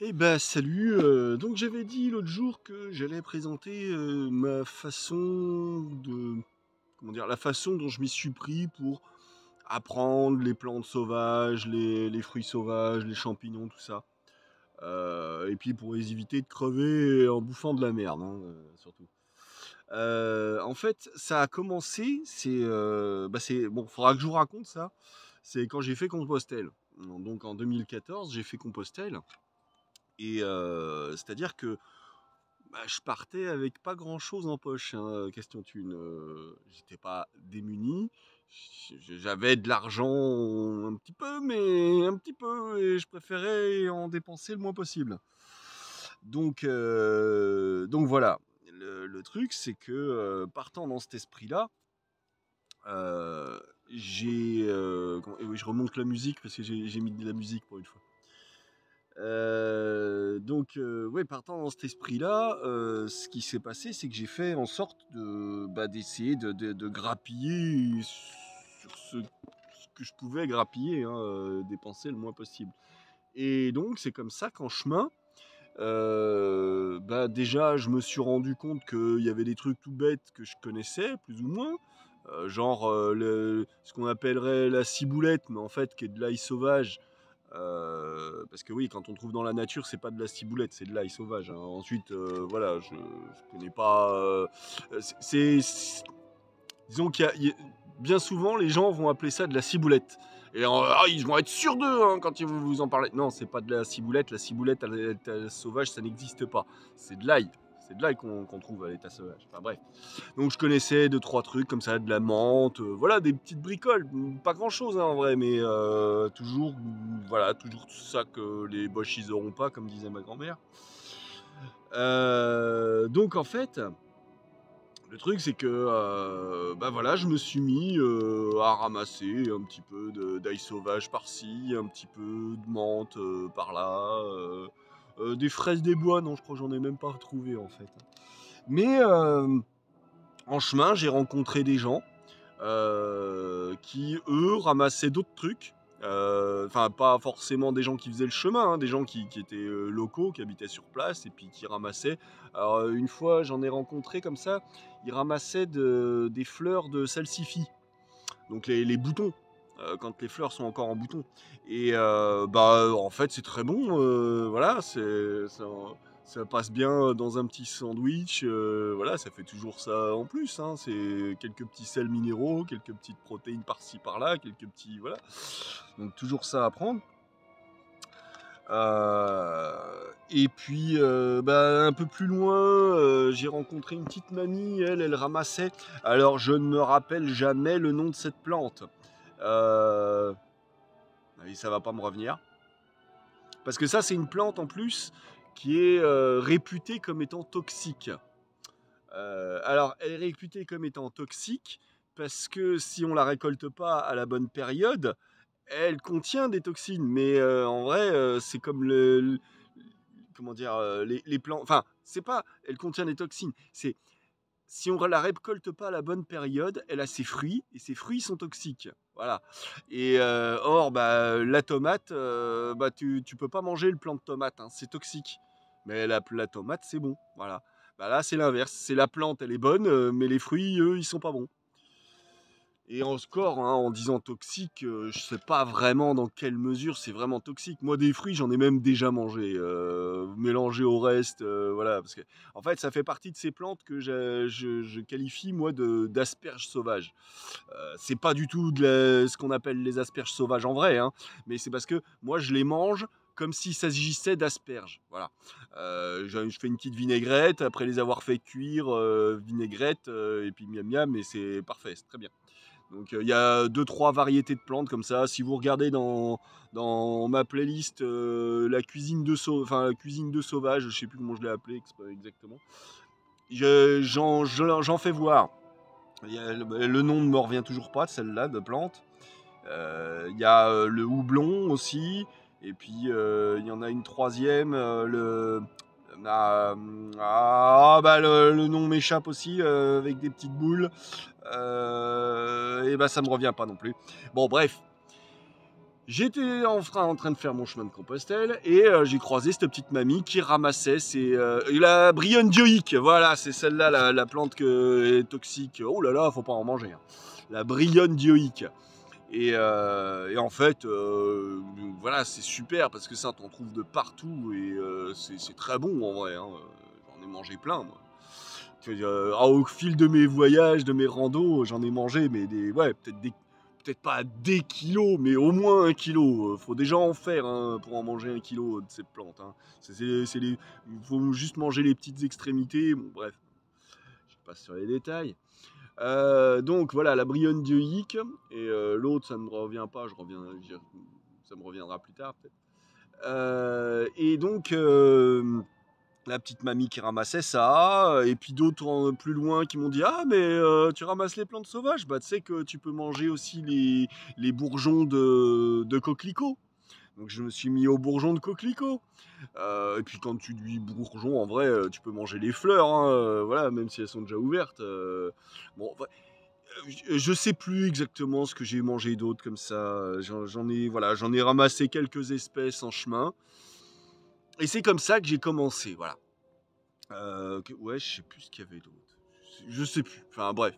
Eh ben salut, donc j'avais dit l'autre jour que j'allais présenter ma façon de, comment dire, la façon dont je m'y suis pris pour apprendre les plantes sauvages, les fruits sauvages, les champignons, tout ça. Et puis pour les éviter de crever en bouffant de la merde, hein, surtout. En fait, ça a commencé, c'est bon, faudra que je vous raconte ça. C'est quand j'ai fait Compostelle. Donc en 2014, j'ai fait Compostelle. Et c'est-à-dire que je partais avec pas grand-chose en poche, hein, question thune. J'étais pas démuni. J'avais de l'argent un petit peu, mais un petit peu, et je préférais en dépenser le moins possible. Donc voilà. Le truc, c'est que partant dans cet esprit-là, euh, et oui, je remonte la musique parce que j'ai mis de la musique pour une fois. Ouais, partant dans cet esprit-là, ce qui s'est passé, c'est que j'ai fait en sorte d'essayer de grappiller sur ce que je pouvais grappiller, hein, dépenser le moins possible. Et donc, c'est comme ça qu'en chemin, déjà, je me suis rendu compte qu'il y avait des trucs tout bêtes que je connaissais, plus ou moins. Genre ce qu'on appellerait la ciboulette, mais en fait qui est de l'ail sauvage. Parce que oui, quand on trouve dans la nature, c'est pas de la ciboulette, c'est de l'ail sauvage, hein. Ensuite, voilà, je connais pas. Disons bien souvent, les gens vont appeler ça de la ciboulette. Et ils vont être sûrs d'eux, hein, quand ils vont vous en parler. Non, c'est pas de la ciboulette. La ciboulette à l'état sauvage, ça n'existe pas. C'est de l'ail. C'est de l'ail qu'on trouve à l'état sauvage. Enfin bref. Donc je connaissais deux trois trucs comme ça, de la menthe, voilà, des petites bricoles, pas grand chose, hein, en vrai, mais toujours, voilà, toujours tout ça que les Boches ils auront pas, comme disait ma grand-mère. Donc en fait, le truc c'est que, voilà, je me suis mis à ramasser un petit peu d'ail sauvage par-ci, un petit peu de menthe par-là, des fraises des bois, non, je crois que j'en ai même pas retrouvé en fait. Mais en chemin, j'ai rencontré des gens qui, eux, ramassaient d'autres trucs. Enfin, pas forcément des gens qui faisaient le chemin, hein, des gens qui étaient locaux, qui habitaient sur place et puis qui ramassaient. Alors, une fois, j'en ai rencontré comme ça, ils ramassaient des fleurs de salsifis, donc les boutons. Quand les fleurs sont encore en bouton. Et en fait, c'est très bon. Voilà, ça passe bien dans un petit sandwich. Voilà, ça fait toujours ça en plus, hein. C'est quelques petits sels minéraux, quelques petites protéines par-ci par-là, quelques petits. Voilà. Donc, toujours ça à prendre. Et puis, un peu plus loin, j'ai rencontré une petite mamie. Elle ramassait. Alors, je ne me rappelle jamais le nom de cette plante. Euh, et ça va pas me revenir. Parce que ça, c'est une plante en plus qui est réputée comme étant toxique. Alors, elle est réputée comme étant toxique parce que si on la récolte pas à la bonne période, elle contient des toxines. Mais en vrai, c'est comme comment dire, les plantes. Enfin, c'est pas, elle contient des toxines. C'est si on la récolte pas à la bonne période, elle a ses fruits et ses fruits sont toxiques. Voilà. Et or, la tomate, tu peux pas manger le plant de tomate, hein, c'est toxique. Mais la tomate, c'est bon. Voilà. Là, c'est l'inverse. C'est la plante, elle est bonne, mais les fruits, eux, ils sont pas bons. Et en score, hein, en disant toxique, je sais pas vraiment dans quelle mesure c'est vraiment toxique. Moi, des fruits, j'en ai même déjà mangé, mélangé au reste, voilà, parce que en fait, ça fait partie de ces plantes que je qualifie moi d'asperges sauvages. C'est pas du tout ce qu'on appelle les asperges sauvages en vrai, hein, mais c'est parce que moi, je les mange comme s'il s'agissait d'asperges. Voilà. Je fais une petite vinaigrette après les avoir fait cuire, vinaigrette et puis miam miam, et c'est parfait, c'est très bien. Donc il y a deux trois variétés de plantes comme ça. Si vous regardez dans ma playlist la cuisine de sauvage, je sais plus comment je l'ai appelé exactement. J'en fais voir. Le nom ne me revient toujours pas de celle-là de plante. Il y a le houblon aussi. Et puis il y en a une troisième, le nom m'échappe aussi, avec des petites boules. Ça me revient pas non plus. Bon, bref. J'étais en train de faire mon chemin de Compostelle et j'ai croisé cette petite mamie qui ramassait la brionne dioïque. Voilà, c'est celle-là, la plante est toxique. Oh là là, faut pas en manger, hein. La brionne dioïque. Et en fait, voilà, c'est super parce que ça, t'en trouves de partout et c'est très bon en vrai, hein. J'en ai mangé plein, moi. Au fil de mes voyages, de mes randos, j'en ai mangé, mais ouais, peut-être pas des kilos, mais au moins 1 kilo. Faut déjà en faire, hein, pour en manger 1 kilo de cette plante, hein. Il faut juste manger les petites extrémités. Bon, bref, je passe sur les détails. Donc voilà, la brionne dioïque et l'autre, ça ne me revient pas. Ça me reviendra plus tard peut-être. Et donc la petite mamie qui ramassait ça, et puis d'autres plus loin qui m'ont dit ah mais tu ramasses les plantes sauvages, bah tu sais que tu peux manger aussi les bourgeons de coquelicots. Donc je me suis mis aux bourgeons de coquelicots. Et puis quand tu dis bourgeons, en vrai, tu peux manger les fleurs, hein, voilà, même si elles sont déjà ouvertes. Bon, je sais plus exactement ce que j'ai mangé d'autre comme ça. J'en ai ramassé quelques espèces en chemin. Et c'est comme ça que j'ai commencé, voilà. Ouais, je sais plus ce qu'il y avait d'autre. Je sais plus. Enfin bref.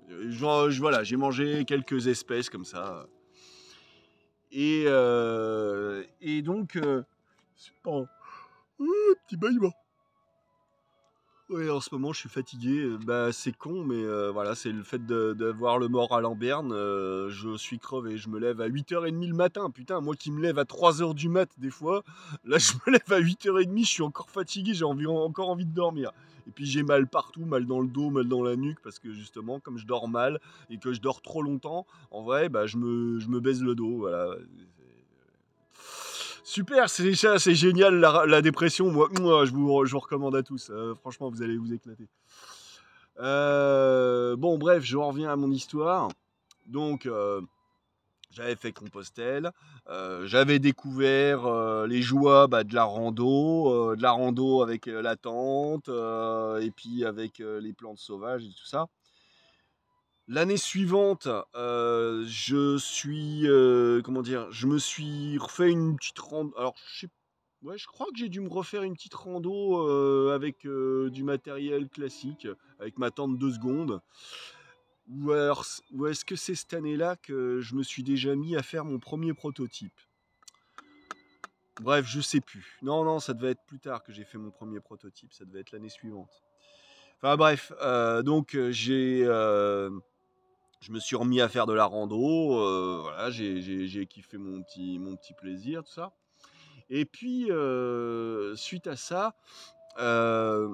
Voilà, j'ai mangé quelques espèces comme ça. Et donc, oh, petit bâillement. Ouais, en ce moment, je suis fatigué. Bah, c'est con, mais voilà, c'est le fait d'avoir le mort à Lamberne. Je suis crevé. Je me lève à 8h30 le matin. Putain, moi qui me lève à 3h du mat, des fois, là, je me lève à 8h30. Je suis encore fatigué. J'ai encore envie de dormir. Et puis, j'ai mal partout, mal dans le dos, mal dans la nuque, parce que justement, comme je dors mal et que je dors trop longtemps, en vrai, bah, je me baise le dos. Voilà. Super, c'est génial la dépression. Moi, je vous recommande à tous. Franchement, vous allez vous éclater. Bon, bref, je reviens à mon histoire. Donc, j'avais fait Compostelle. J'avais découvert les joies, bah, de la rando avec la tente, et puis avec les plantes sauvages et tout ça. L'année suivante, comment dire, je me suis refait une petite rando. Alors, ouais, je crois que j'ai dû me refaire une petite rando avec du matériel classique, avec ma tente 2 secondes. Ou est-ce que c'est cette année-là que je me suis déjà mis à faire mon premier prototype? Bref, je sais plus. Non, non, ça devait être plus tard que j'ai fait mon premier prototype. Ça devait être l'année suivante. Enfin bref, donc je me suis remis à faire de la rando. Voilà, j'ai kiffé mon petit plaisir, tout ça. Et puis, suite à ça, euh,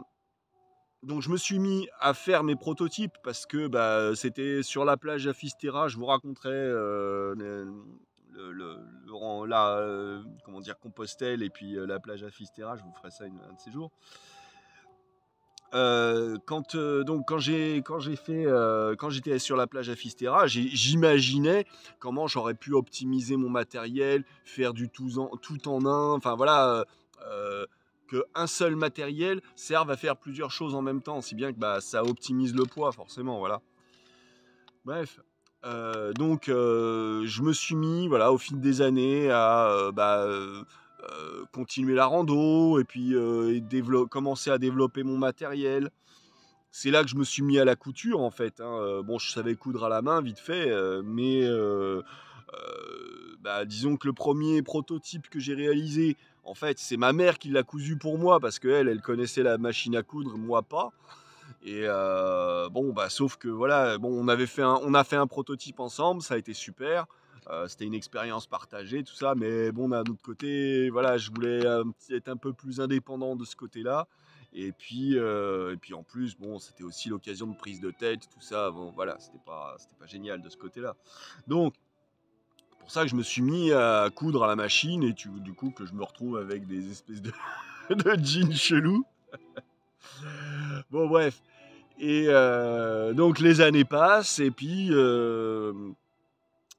donc je me suis mis à faire mes prototypes parce que bah, c'était sur la plage à Fisterra. Je vous raconterai comment dire, Compostelle et puis la plage à Fisterra. Je vous ferai ça un de ces jours. Quand j'étais sur la plage à Fisterra, j'imaginais comment j'aurais pu optimiser mon matériel, faire du tout en un, enfin voilà, que un seul matériel serve à faire plusieurs choses en même temps, si bien que bah, ça optimise le poids forcément, voilà. Bref, donc je me suis mis, voilà, au fil des années à continuer la rando et puis commencer à développer mon matériel. C'est là que je me suis mis à la couture en fait, hein. Bon, je savais coudre à la main vite fait, mais bah, disons que le premier prototype que j'ai réalisé, en fait, c'est ma mère qui l'a cousu pour moi parce qu'elle, elle connaissait la machine à coudre, moi pas. Et bon, bah, sauf que voilà, bon, on a fait un prototype ensemble, ça a été super. C'était une expérience partagée, tout ça, mais bon, d'un autre côté, voilà, je voulais être un peu plus indépendant de ce côté-là. Et puis en plus, bon, c'était aussi l'occasion de prise de tête, tout ça. Bon, voilà, c'était pas génial de ce côté-là. Donc, pour ça que je me suis mis à coudre à la machine et du coup que je me retrouve avec des espèces de, de jeans chelous. Bon, bref. Et donc les années passent et puis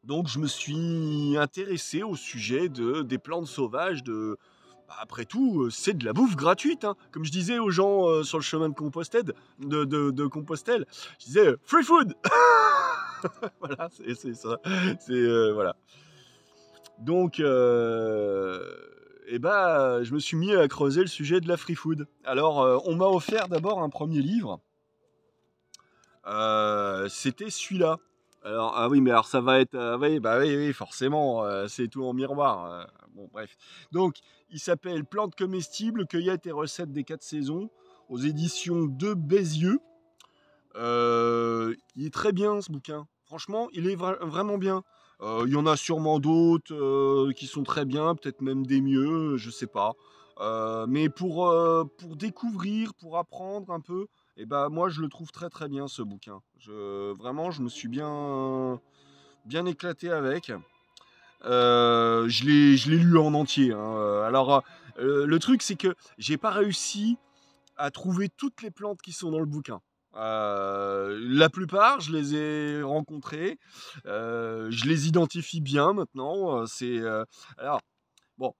donc je me suis intéressé au sujet des plantes sauvages. Bah, après tout, c'est de la bouffe gratuite, hein. Comme je disais aux gens sur le chemin de Compostelle, je disais free food. Voilà, c'est ça. Voilà. Donc, je me suis mis à creuser le sujet de la free food. Alors, on m'a offert d'abord un premier livre. C'était celui-là. Alors, ah oui, mais alors ça va être. Oui, bah oui, oui, forcément, c'est tout en miroir. Bon, bref. Donc, il s'appelle Plantes comestibles, cueillettes et recettes des 4 saisons, aux éditions de Bézieux. Il est très bien ce bouquin. Franchement, il est vraiment bien. Il y en a sûrement d'autres qui sont très bien, peut-être même des mieux, je sais pas. Mais pour découvrir, pour apprendre un peu, moi je le trouve très très bien ce bouquin. Vraiment, je me suis bien éclaté avec. Je l'ai lu en entier, hein. Alors, le truc, c'est que j'ai pas réussi à trouver toutes les plantes qui sont dans le bouquin. La plupart, je les ai rencontrées. Je les identifie bien maintenant. Alors, bon,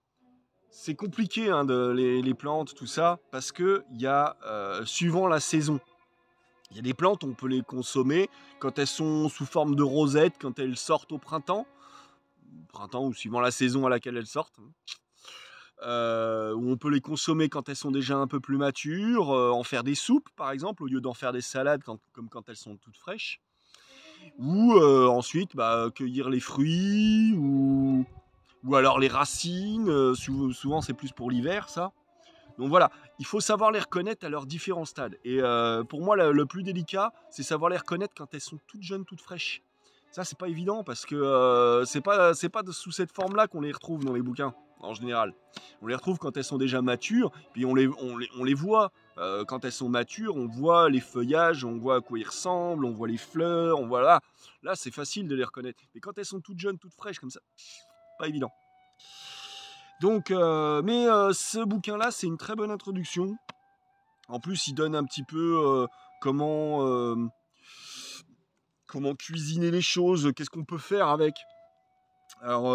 c'est compliqué hein, les plantes, tout ça, parce que il y a, suivant la saison, il y a des plantes, on peut les consommer quand elles sont sous forme de rosette, quand elles sortent au printemps ou suivant la saison à laquelle elles sortent. Où on peut les consommer quand elles sont déjà un peu plus matures, en faire des soupes par exemple, au lieu d'en faire des salades comme quand elles sont toutes fraîches. Ou ensuite cueillir les fruits ou alors les racines, souvent c'est plus pour l'hiver ça. Donc voilà, il faut savoir les reconnaître à leurs différents stades. Et pour moi, le plus délicat, c'est savoir les reconnaître quand elles sont toutes jeunes, toutes fraîches. Ça, c'est pas évident parce que c'est pas sous cette forme-là qu'on les retrouve dans les bouquins, en général. On les retrouve quand elles sont déjà matures, puis on les voit. Quand elles sont matures, on voit les feuillages, on voit à quoi ils ressemblent, on voit les fleurs, on voit là. Là, c'est facile de les reconnaître. Mais quand elles sont toutes jeunes, toutes fraîches comme ça, pas évident. Donc, ce bouquin-là, c'est une très bonne introduction. En plus, il donne un petit peu comment, comment cuisiner les choses, qu'est-ce qu'on peut faire avec. Alors,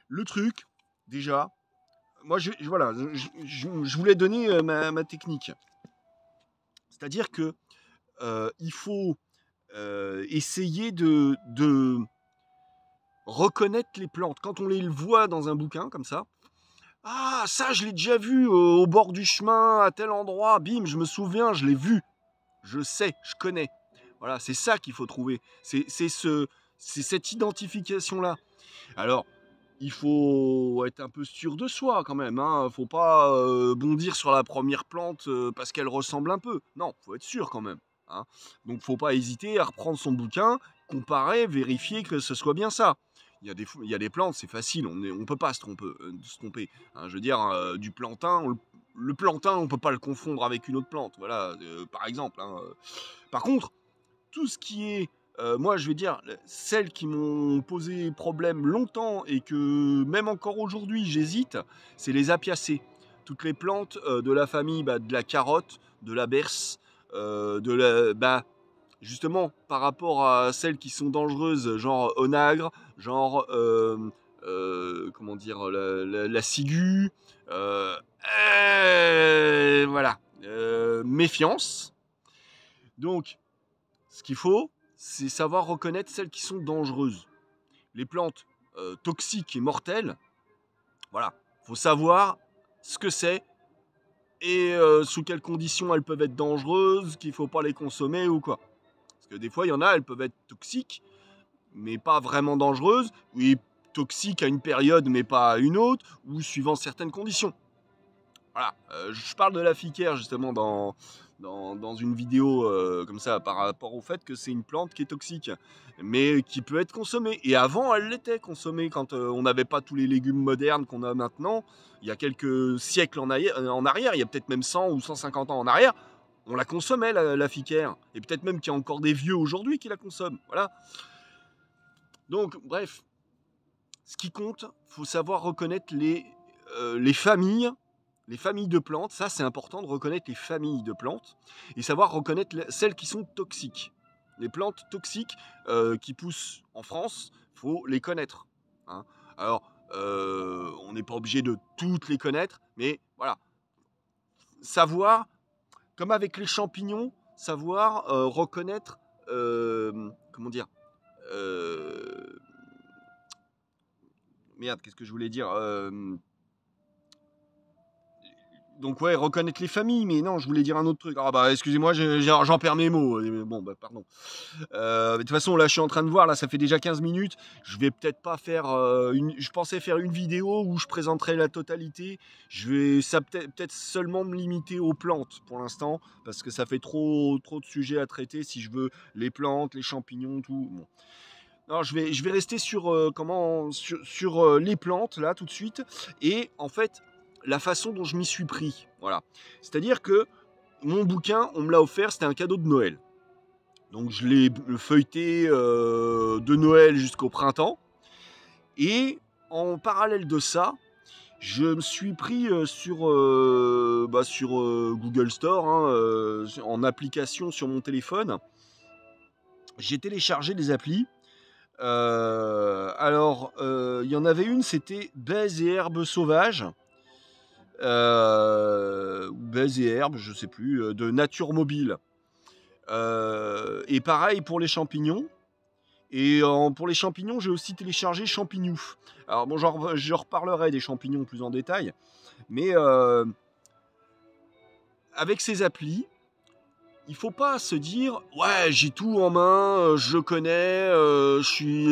le truc, déjà, moi, voilà, je voulais donner ma technique. C'est-à-dire que il faut essayer de reconnaître les plantes. Quand on les voit dans un bouquin, comme ça, ah, ça, je l'ai déjà vu au bord du chemin, à tel endroit, bim, je me souviens, je l'ai vu. Je sais, je connais. Voilà, c'est ça qu'il faut trouver. C'est cette identification-là. Alors, il faut être un peu sûr de soi quand même. Hein. Faut pas bondir sur la première plante parce qu'elle ressemble un peu. Non, faut être sûr quand même. Hein. Donc, faut pas hésiter à reprendre son bouquin, comparer, vérifier que ce soit bien ça. Il y a des plantes, c'est facile, on peut pas se tromper. Hein. Je veux dire, du plantain, le plantain, on peut pas le confondre avec une autre plante. Voilà, par exemple. Hein. Par contre, tout ce qui est moi, je vais dire, celles qui m'ont posé problème longtemps et que même encore aujourd'hui j'hésite, c'est les apiacées. Toutes les plantes de la famille de la carotte, de la berce, justement par rapport à celles qui sont dangereuses, genre onagre, genre comment dire, la ciguë, euh, voilà, méfiance. Donc, ce qu'il faut, c'est savoir reconnaître celles qui sont dangereuses. Les plantes toxiques et mortelles, voilà, faut savoir ce que c'est et sous quelles conditions elles peuvent être dangereuses, qu'il ne faut pas les consommer ou quoi. Parce que des fois, il y en a, elles peuvent être toxiques, mais pas vraiment dangereuses, ou toxiques à une période, mais pas à une autre, ou suivant certaines conditions. Voilà, je parle de la ficaire justement dans une vidéo comme ça par rapport au fait que c'est une plante qui est toxique, mais qui peut être consommée. Et avant, elle l'était consommée quand on n'avait pas tous les légumes modernes qu'on a maintenant. Il y a quelques siècles en arrière, il y a peut-être même 100 ou 150 ans en arrière, on la consommait la ficaire. Et peut-être même qu'il y a encore des vieux aujourd'hui qui la consomment. Voilà. Donc, bref, ce qui compte, faut savoir reconnaître les familles. Les familles de plantes, ça c'est important de reconnaître les familles de plantes et savoir reconnaître celles qui sont toxiques. Les plantes toxiques qui poussent en France, il faut les connaître. Hein. Alors, on n'est pas obligé de toutes les connaître, mais voilà. Savoir, comme avec les champignons, savoir reconnaître, comment dire, euh, Merde, qu'est-ce que je voulais dire? Donc ouais, reconnaître les familles, mais non, je voulais dire un autre truc. Ah bah excusez-moi, j'en perds mes mots. Bon bah pardon. De toute façon, là, je suis en train de voir, là, ça fait déjà 15 minutes. Je vais peut-être pas faire je pensais faire une vidéo où je présenterai la totalité. Je vais ça peut-être seulement me limiter aux plantes pour l'instant, parce que ça fait trop de sujets à traiter si je veux les plantes, les champignons, tout. Bon. Non, je vais rester sur les plantes là tout de suite et en fait la façon dont je m'y suis pris. Voilà. C'est-à-dire que mon bouquin, on me l'a offert, c'était un cadeau de Noël. Donc je l'ai feuilleté de Noël jusqu'au printemps. Et en parallèle de ça, je me suis pris sur Google Store, hein, en application sur mon téléphone. J'ai téléchargé des applis. Alors, il y en avait une, c'était Baies et herbes sauvages. Ou Baies et herbes, je sais plus, de Nature Mobile. Et pareil pour les champignons. Et pour les champignons, j'ai aussi téléchargé Champignouf. Alors bon, je reparlerai des champignons plus en détail. Mais avec ces applis, il faut pas se dire ouais, j'ai tout en main, je connais, je suis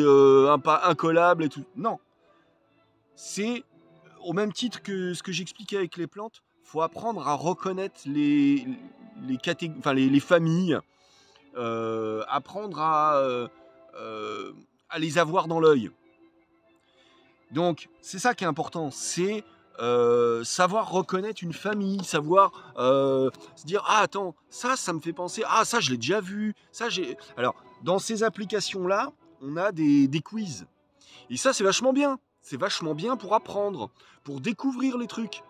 incollable et tout. Non, c'est au même titre que ce que j'expliquais avec les plantes. Faut apprendre à reconnaître les familles, apprendre à les avoir dans l'œil. Donc, c'est ça qui est important, c'est savoir reconnaître une famille, savoir se dire ah attends, ça me fait penser, ah ça je l'ai déjà vu, ça j'ai. Alors, dans ces applications-là, on a des quiz. Et ça, c'est vachement bien. C'est vachement bien pour apprendre, pour découvrir les trucs.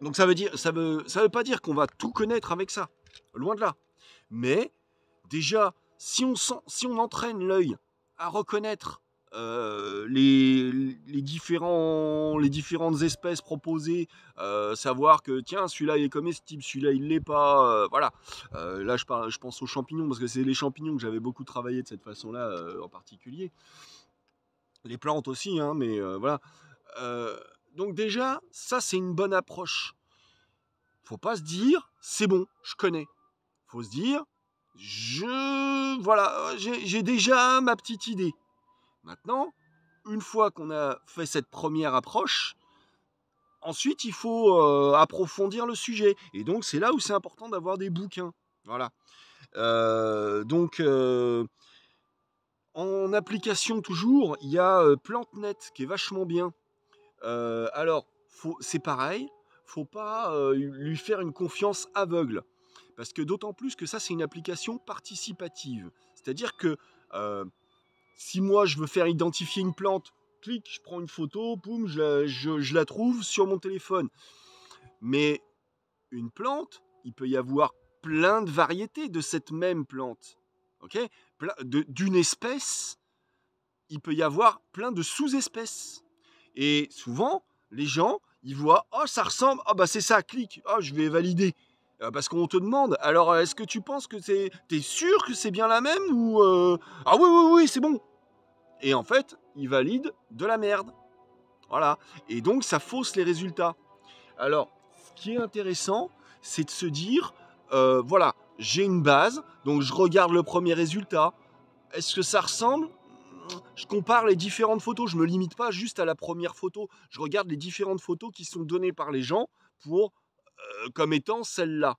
Donc ça veut pas dire qu'on va tout connaître avec ça. Loin de là. Mais déjà, si on entraîne l'œil à reconnaître les différentes espèces proposées, savoir que tiens, celui-là il est comestible, celui-là il l'est pas, voilà. Là je pense aux champignons parce que c'est les champignons que j'avais beaucoup travaillé de cette façon-là en particulier. Les plantes aussi, hein, mais voilà. Euh, donc déjà, ça c'est une bonne approche. Faut pas se dire c'est bon, je connais. Faut se dire voilà, j'ai déjà ma petite idée. Maintenant, une fois qu'on a fait cette première approche, ensuite il faut approfondir le sujet. Et donc c'est là où c'est important d'avoir des bouquins. Voilà. Donc en application toujours, il y a PlanteNet qui est vachement bien. Alors, c'est pareil, faut pas lui faire une confiance aveugle. Parce que d'autant plus que ça, c'est une application participative. C'est-à-dire que si moi, je veux faire identifier une plante, clic, je prends une photo, boum, je la trouve sur mon téléphone. Mais une plante, il peut y avoir plein de variétés de cette même plante. Ok, d'une espèce, il peut y avoir plein de sous-espèces. Et souvent, les gens, ils voient, oh, ça ressemble, oh, bah c'est ça, clique, oh, je vais valider. Parce qu'on te demande, alors est-ce que tu penses que t'es sûr que c'est bien la même ou ah oui, oui, oui, c'est bon. Et en fait, ils valident de la merde. Voilà. Et donc, ça fausse les résultats. Alors, ce qui est intéressant, c'est de se dire, voilà, j'ai une base, donc je regarde le premier résultat. Est-ce que ça ressemble ? Je compare les différentes photos, je me limite pas juste à la première photo, je regarde les différentes photos qui sont données par les gens pour comme étant celle-là.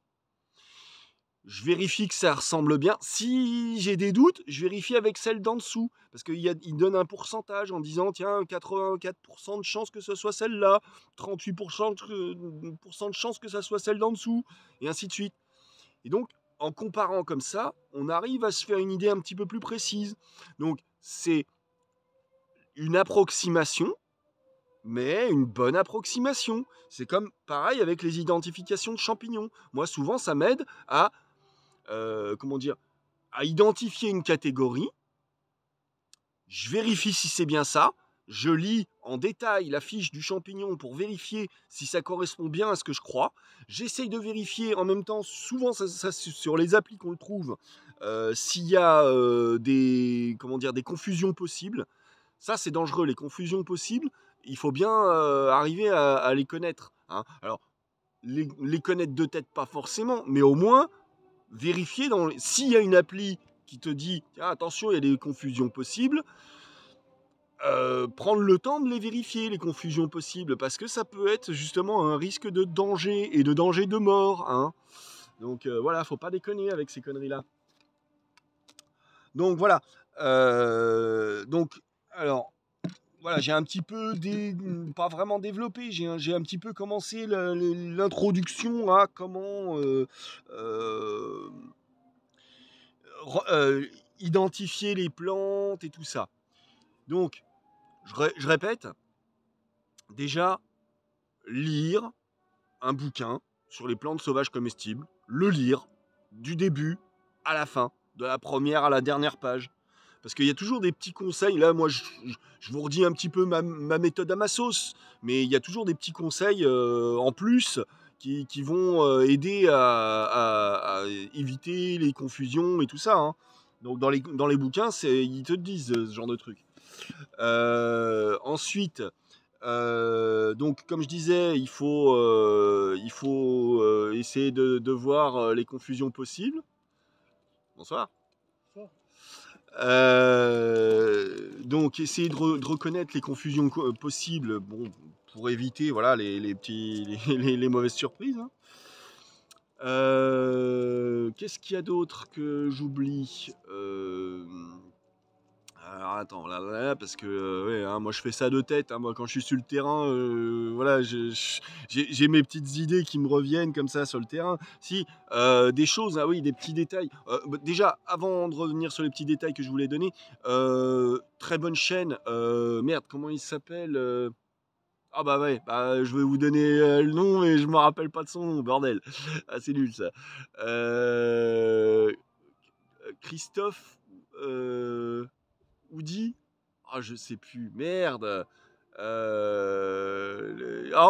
Je vérifie que ça ressemble bien. Si j'ai des doutes, je vérifie avec celle d'en dessous. Parce qu'il donne un pourcentage en disant, tiens, 84% de chance que ce soit celle-là, 38% de chance que ce soit celle d'en dessous, et ainsi de suite. Et donc, en comparant comme ça, on arrive à se faire une idée un petit peu plus précise. Donc, c'est une approximation, mais une bonne approximation. C'est comme pareil avec les identifications de champignons. Moi, souvent, ça m'aide à à identifier une catégorie. Je vérifie si c'est bien ça. Je lis en détail la fiche du champignon pour vérifier si ça correspond bien à ce que je crois. J'essaye de vérifier en même temps, souvent ça, sur les applis qu'on le trouve, s'il y a des confusions possibles. Ça, c'est dangereux. Les confusions possibles, il faut bien arriver à les connaître. Hein. Alors, les connaître de tête, pas forcément, mais au moins vérifier s'il y a une appli qui te dit ah, attention, il y a des confusions possibles, prendre le temps de les vérifier, les confusions possibles, parce que ça peut être justement un risque de danger et de danger de mort. Hein. Donc voilà, faut pas déconner avec ces conneries-là. Donc voilà. Donc, alors, voilà, j'ai un petit peu, pas vraiment développé, j'ai un petit peu commencé l'introduction à comment euh, euh, identifier les plantes et tout ça. Donc, je répète, déjà, lire un bouquin sur les plantes sauvages comestibles, le lire du début à la fin, de la première à la dernière page. Parce qu'il y a toujours des petits conseils. Là, moi, je vous redis un petit peu ma méthode à ma sauce. Mais il y a toujours des petits conseils en plus qui vont aider à éviter les confusions et tout ça. Hein. Donc, dans les bouquins, ils te disent ce genre de trucs. Ensuite, donc, comme je disais, il faut essayer de voir les confusions possibles. Bonsoir. Donc, essayer de reconnaître les confusions possibles, bon, pour éviter voilà, les mauvaises surprises. Hein. Qu'est-ce qu'il y a d'autre que j'oublie Alors attends, là, parce que ouais, hein, moi je fais ça de tête. Hein, moi quand je suis sur le terrain, voilà, j'ai mes petites idées qui me reviennent comme ça sur le terrain. Si des choses, ah oui, des petits détails. Déjà, avant de revenir sur les petits détails que je voulais donner, très bonne chaîne. Merde, comment il s'appelle Ah bah ouais, bah, je vais vous donner le nom, mais je me rappelle pas de son nom, bordel. Ah c'est nul ça. Christophe. Woody. Ah, je sais plus. Merde. Ah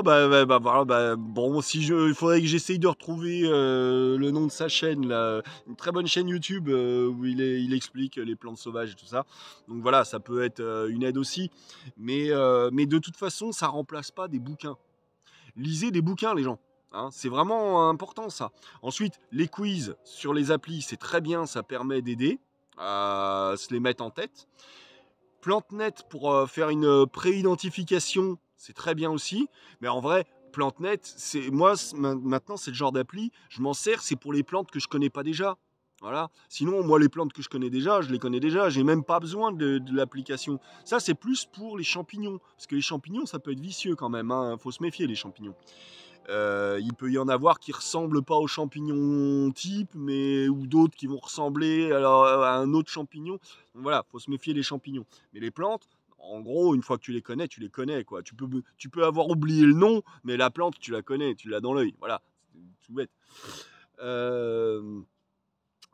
voilà, bon, il faudrait que j'essaye de retrouver le nom de sa chaîne là. Une très bonne chaîne YouTube où il explique les plantes sauvages et tout ça. Donc voilà, ça peut être une aide aussi. Mais de toute façon, ça remplace pas des bouquins. Lisez des bouquins, les gens. Hein, c'est vraiment important ça. Ensuite, les quiz sur les applis, c'est très bien, ça permet d'aider à se les mettre en tête. PlanteNet pour faire une pré-identification, c'est très bien aussi. Mais en vrai, PlanteNet, maintenant, c'est le genre d'appli, je m'en sers, c'est pour les plantes que je connais pas déjà. Voilà. Sinon, moi, les plantes que je connais déjà, je les connais déjà. J'ai même pas besoin de l'application. Ça, c'est plus pour les champignons. Parce que les champignons, ça peut être vicieux quand même. Hein. Faut se méfier, les champignons. Il peut y en avoir qui ressemblent pas aux champignons type, mais ou d'autres qui vont ressembler à un autre champignon. Donc voilà, faut se méfier des champignons. Mais les plantes, en gros, une fois que tu les connais, quoi. Tu peux avoir oublié le nom, mais la plante, tu la connais, tu l'as dans l'œil. Voilà, c'est tout bête.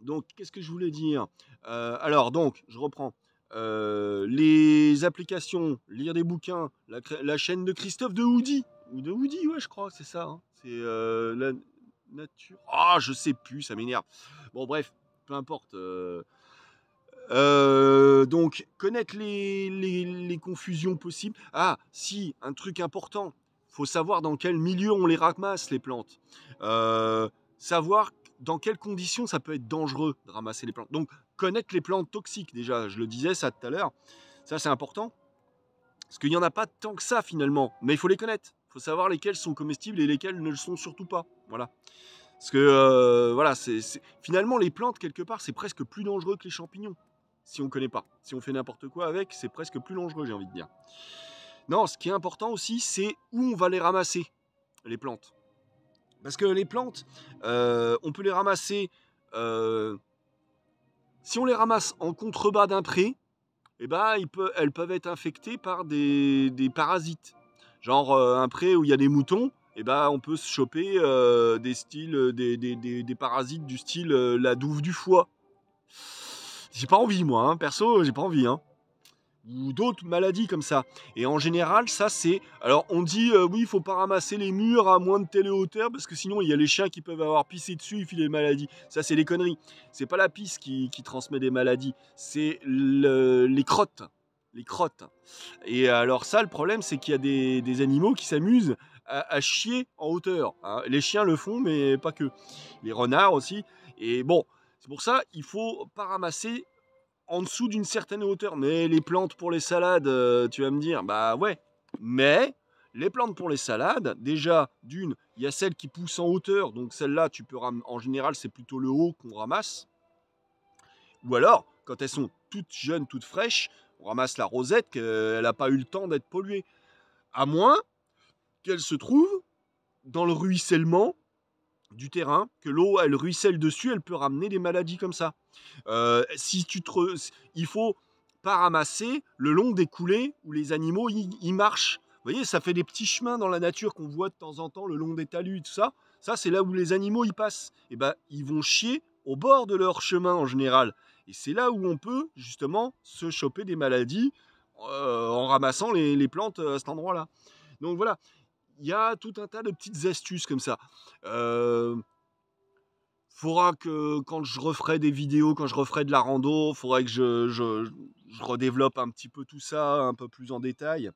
Donc, qu'est-ce que je voulais dire Alors, donc, je reprends. Les applications, lire des bouquins, la chaîne de Christophe de Woody. Ou de Woody, ouais, je crois que c'est ça. Hein. C'est la nature. Ah, je sais plus, ça m'énerve. Bon, bref, peu importe. Donc, connaître les confusions possibles. Ah, si, un truc important. Faut savoir dans quel milieu on les ramasse, les plantes. Savoir dans quelles conditions ça peut être dangereux de ramasser les plantes. Donc, connaître les plantes toxiques, déjà, je le disais ça tout à l'heure. Ça, c'est important. Parce qu'il n'y en a pas tant que ça, finalement. Mais il faut les connaître. Il faut savoir lesquelles sont comestibles et lesquelles ne le sont surtout pas. Voilà. Parce que, voilà, finalement, les plantes, quelque part, c'est presque plus dangereux que les champignons. Si on ne connaît pas. Si on fait n'importe quoi avec, c'est presque plus dangereux, j'ai envie de dire. Non, ce qui est important aussi, c'est où on va les ramasser, les plantes. Parce que les plantes, on peut les ramasser... si on les ramasse en contrebas d'un pré, eh ben, elles peuvent être infectées par des parasites. Genre un pré où il y a des moutons, eh ben, on peut se choper des parasites du style la douve du foie. J'ai pas envie, moi, hein. Perso, j'ai pas envie. Hein. Ou d'autres maladies comme ça. Et en général, ça c'est... Alors on dit, oui, il faut pas ramasser les murs à moins de telle hauteur, parce que sinon il y a les chiens qui peuvent avoir pissé dessus et filer des maladies. Ça c'est des conneries. C'est pas la pisse qui transmet des maladies, c'est les crottes. les crottes. Et alors ça, le problème, c'est qu'il y a des animaux qui s'amusent à chier en hauteur, hein. Les chiens le font, mais pas que. Les renards aussi. Et bon, c'est pour ça, il faut pas ramasser en dessous d'une certaine hauteur. Mais les plantes pour les salades, tu vas me dire, bah ouais. Mais les plantes pour les salades, déjà, d'une, il y a celles qui poussent en hauteur. Donc celles-là, tu peux en général, c'est plutôt le haut qu'on ramasse. Ou alors, quand elles sont toutes jeunes, toutes fraîches, on ramasse la rosette, qu'elle n'a pas eu le temps d'être polluée. À moins qu'elle se trouve dans le ruissellement du terrain, que l'eau, elle ruisselle dessus, elle peut ramener des maladies comme ça. Si tu te il faut pas ramasser le long des coulées où les animaux y marchent. Vous voyez, ça fait des petits chemins dans la nature qu'on voit de temps en temps le long des talus, tout ça. Ça, c'est là où les animaux y passent. Et ben, ils vont chier au bord de leur chemin en général. Et c'est là où on peut justement se choper des maladies en ramassant les plantes à cet endroit-là. Donc voilà, il y a tout un tas de petites astuces comme ça. Faudra que quand je referai des vidéos, quand je referai de la rando, faudrait que je redéveloppe un petit peu tout ça, un peu plus en détail.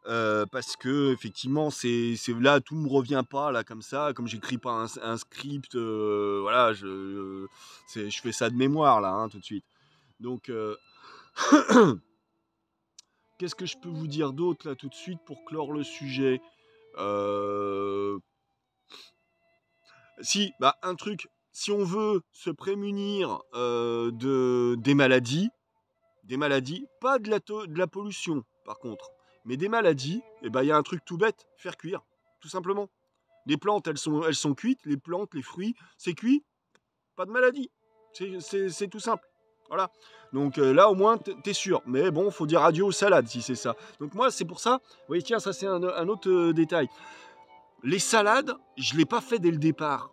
Parce que effectivement, c'est là, tout me revient pas là comme ça, comme j'écris pas un script, voilà, je fais ça de mémoire là, hein, tout de suite. Donc, qu'est-ce que je peux vous dire d'autre là tout de suite pour clore le sujet? Si, bah un truc, si on veut se prémunir des maladies, pas de la pollution par contre, mais des maladies, et ben il y a un truc tout bête, faire cuire, tout simplement. Les plantes, elles sont cuites, les plantes, les fruits, c'est cuit, pas de maladie. C'est tout simple. Voilà. Donc là, au moins, t'es sûr. Mais bon, faut dire adieu aux salades si c'est ça. Donc moi, c'est pour ça. Vous voyez, tiens, ça c'est un autre détail. Les salades, je ne l'ai pas fait dès le départ.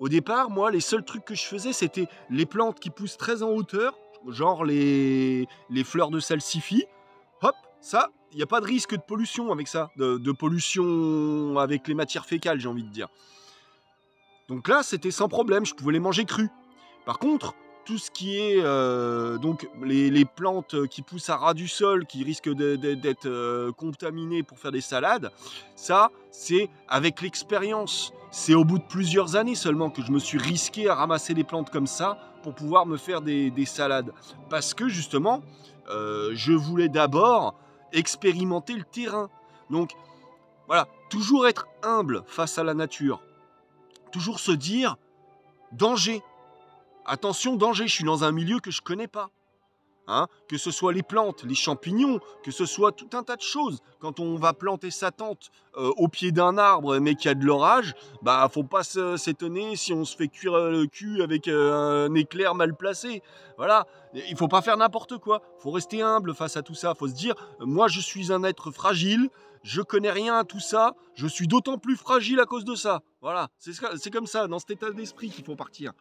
Au départ, moi, les seuls trucs que je faisais, c'était les plantes qui poussent très en hauteur, genre les fleurs de salsifis. Hop, ça, il n'y a pas de risque de pollution avec ça, de pollution avec les matières fécales, j'ai envie de dire. Donc là, c'était sans problème, je pouvais les manger crus. Par contre, tout ce qui est donc les plantes qui poussent à ras du sol, qui risquent d'être contaminées pour faire des salades, ça, c'est avec l'expérience. C'est au bout de plusieurs années seulement que je me suis risqué à ramasser des plantes comme ça pour pouvoir me faire des salades. Parce que justement, je voulais d'abord expérimenter le terrain. Donc voilà, toujours être humble face à la nature. Toujours se dire, danger. Attention, danger, je suis dans un milieu que je connais pas. Hein, que ce soit les plantes, les champignons, que ce soit tout un tas de choses. Quand on va planter sa tente au pied d'un arbre mais qu'il y a de l'orage, bah faut pas s'étonner si on se fait cuire le cul avec un éclair mal placé. Voilà, il faut pas faire n'importe quoi. Faut rester humble face à tout ça. Faut se dire, moi je suis un être fragile, je connais rien à tout ça, je suis d'autant plus fragile à cause de ça. Voilà, c'est comme ça, dans cet état d'esprit qu'il faut partir.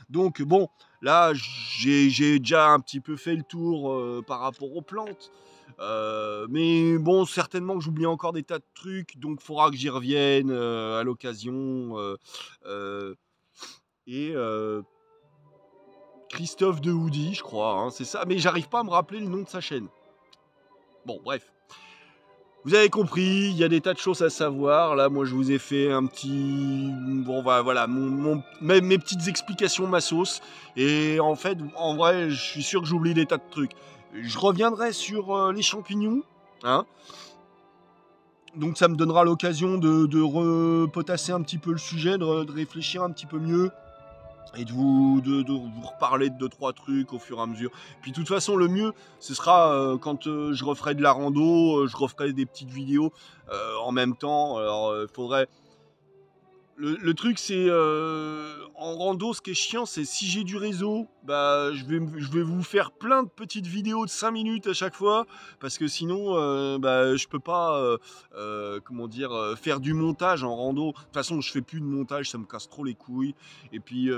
Donc bon, là j'ai déjà un petit peu fait le tour par rapport aux plantes. Mais bon, certainement que j'oublie encore des tas de trucs, donc il faudra que j'y revienne à l'occasion. Et Christophe de Houdy, je crois, hein, c'est ça, mais j'arrive pas à me rappeler le nom de sa chaîne. Bon, bref. Vous avez compris, il y a des tas de choses à savoir. Là, moi, je vous ai fait un petit... Bon, voilà, mes petites explications, ma sauce. Et en fait, en vrai, je suis sûr que j'oublie des tas de trucs. Je reviendrai sur les champignons. Hein. Donc, ça me donnera l'occasion de repotasser un petit peu le sujet, de réfléchir un petit peu mieux. Et de vous reparler de 2-3 trucs au fur et à mesure. Puis de toute façon, le mieux, ce sera quand je referai de la rando, je referai des petites vidéos en même temps. Alors, faudrait... Le truc, c'est en rando, ce qui est chiant, c'est si j'ai du réseau, bah, je vais vous faire plein de petites vidéos de 5 minutes à chaque fois, parce que sinon, bah, je peux pas, comment dire, faire du montage en rando. De toute façon, je fais plus de montage, ça me casse trop les couilles. Et puis,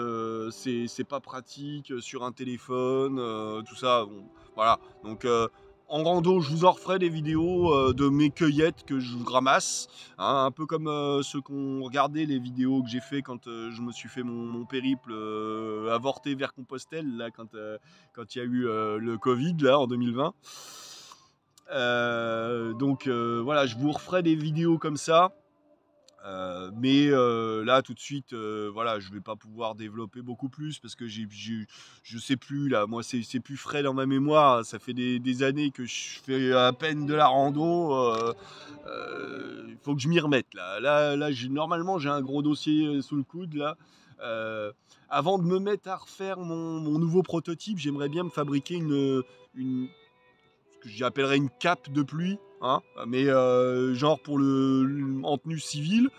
c'est pas pratique sur un téléphone, tout ça. Bon, voilà. Donc, en rando, je vous en referai des vidéos de mes cueillettes que je ramasse, hein, un peu comme ceux qu'on regardait les vidéos que j'ai fait quand je me suis fait mon périple avorté vers Compostelle, là, quand il y a eu le Covid, là, en 2020. Donc voilà, je vous referai des vidéos comme ça. Mais là tout de suite voilà, je vais pas pouvoir développer beaucoup plus parce que je sais plus là, moi c'est plus frais dans ma mémoire, ça fait des années que je fais à peine de la rando, il faut que je m'y remette là normalement j'ai un gros dossier sous le coude là. Euh, Avant de me mettre à refaire mon nouveau prototype, j'aimerais bien me fabriquer une ce que j'appellerais une cape de pluie, hein, mais genre en tenue civile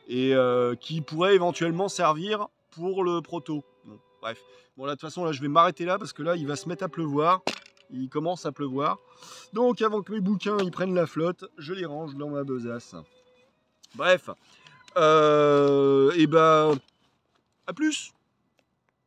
et qui pourrait éventuellement servir pour le proto. Bon, bref. Bon, là, de toute façon, là, je vais m'arrêter là parce que là, il va se mettre à pleuvoir. Il commence à pleuvoir. Donc, avant que mes bouquins ils prennent la flotte, je les range dans ma besace. Bref. Et ben, à plus!